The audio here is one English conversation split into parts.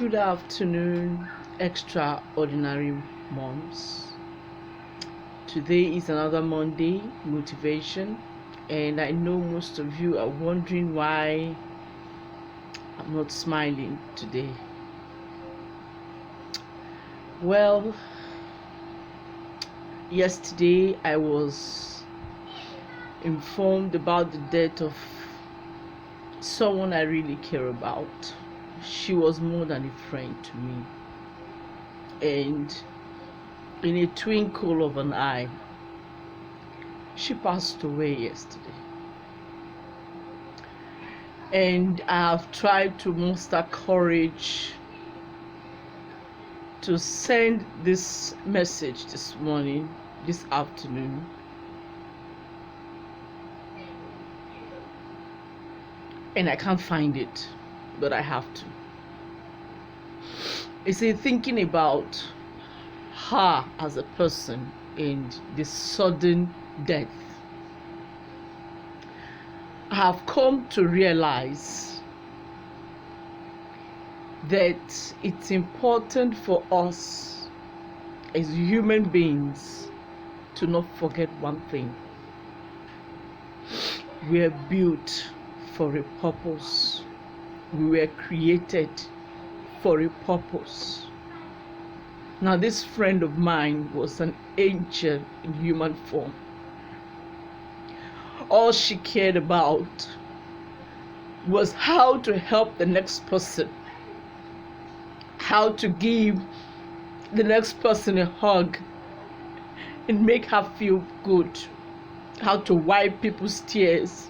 Good afternoon, extraordinary moms. Today is another Monday motivation, and I know most of you are wondering why I'm not smiling today. Well, yesterday I was informed about the death of someone I really care about. She was more than a friend to me, and in a twinkle of an eye, she passed away yesterday. And I have tried to muster courage to send this message this morning, this afternoon. And I can't find it, but I have to. It's a thinking about her as a person and the sudden death. I have come to realize that it's important for us as human beings to not forget one thing. We are built for a purpose. We were created for a purpose. Now, this friend of mine was an angel in human form. All she cared about was how to help the next person, how to give the next person a hug and make her feel good, how to wipe people's tears.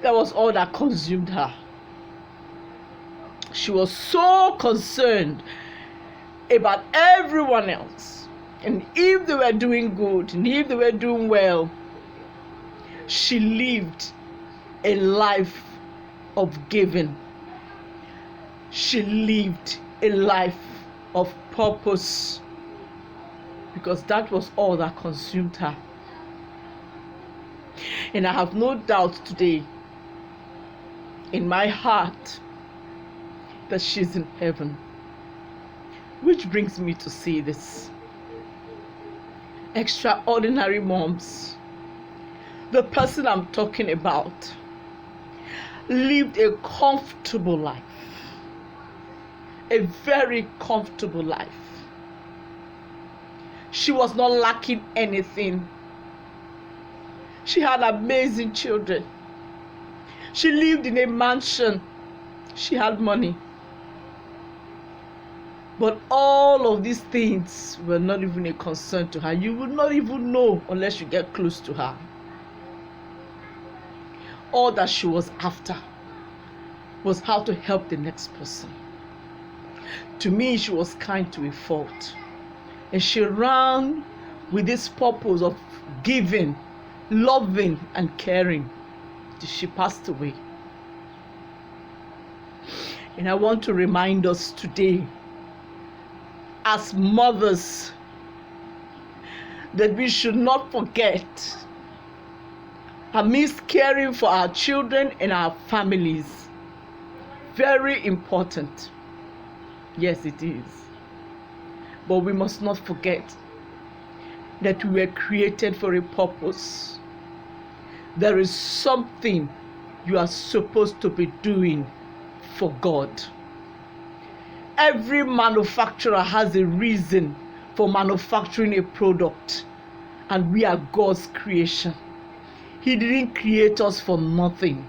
That was all that consumed her. She was so concerned about everyone else, and if they were doing good and if they were doing well. She lived a life of giving. She lived a life of purpose, because that was all that consumed her. And I have no doubt today in my heart that she's in heaven. Which brings me to say this. Extraordinary moms, the person I'm talking about lived a comfortable life, a very comfortable life. She was not lacking anything. She had amazing children. She lived in a mansion. She had money. But all of these things were not even a concern to her. You would not even know unless you get close to her. All that she was after was how to help the next person. To me, she was kind to a fault. And she ran with this purpose of giving, loving, and caring till she passed away. And I want to remind us today, as mothers, that we should not forget, amidst caring for our children and our families. Very important. Yes, it is. But we must not forget that we were created for a purpose. There is something you are supposed to be doing for God. Every manufacturer has a reason for manufacturing a product, and we are God's creation. He didn't create us for nothing.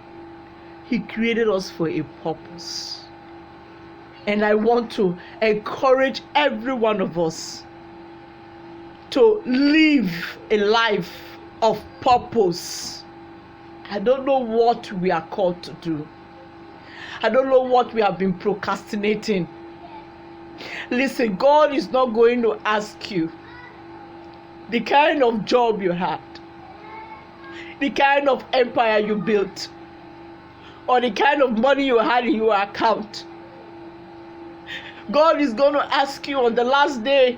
He created us for a purpose. And I want to encourage every one of us to live a life of purpose. I don't know what we are called to do. I don't know what we have been procrastinating. Listen, God is not going to ask you the kind of job you had, the kind of empire you built, or the kind of money you had in your account. God is going to ask you on the last day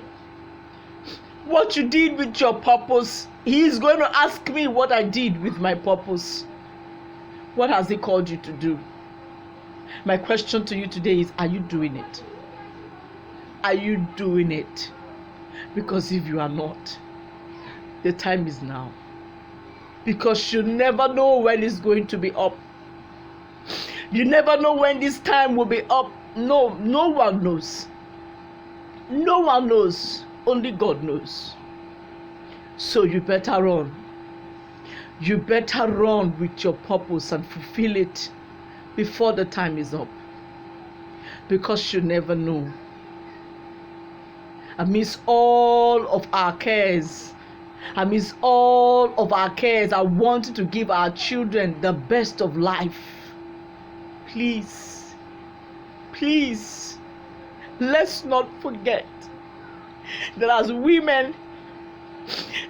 what you did with your purpose. He is going to ask me what I did with my purpose. What has He called you to do? My question to you today is, are you doing it? Are you doing it? Because if you are not, the time is now. Because you never know when it's going to be up. You never know when this time will be up. No one knows. No one knows. Only God knows. So you better run. You better run with your purpose and fulfill it before the time is up. Because you never know. Amidst all of our cares, amidst all of our cares, I want to give our children the best of life. Please, please, let's not forget that as women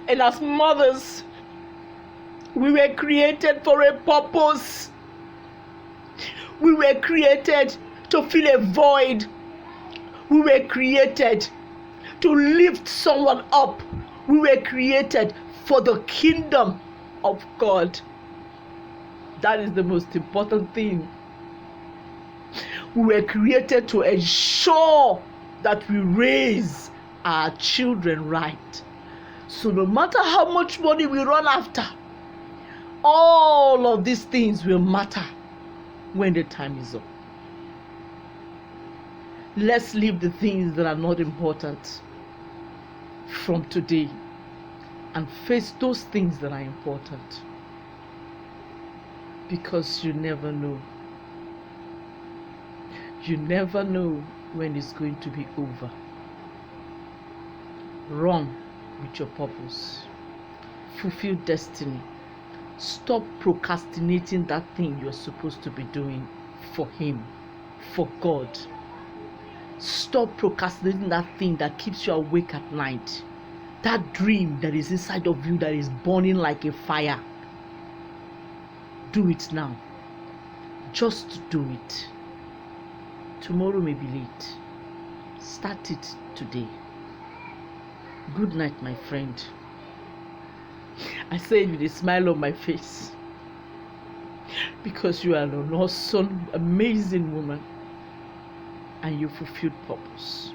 and as mothers, we were created for a purpose. We were created to fill a void. We were created to lift someone up. We were created for the kingdom of God. That is the most important thing. We were created to ensure that we raise our children right. So no matter how much money we run after, all of these things will matter when the time is up. Let's leave the things that are not important from today and face those things that are important. Because you never know. You never know when it's going to be over. Run with your purpose. Fulfill destiny. Stop procrastinating that thing you're supposed to be doing for Him, for God. Stop procrastinating that thing that keeps you awake at night. That dream that is inside of you that is burning like a fire. Do it now. Just do it. Tomorrow may be late. Start it today. Good night, my friend. I say it with a smile on my face. Because you are an awesome, amazing woman. And you fulfilled purpose.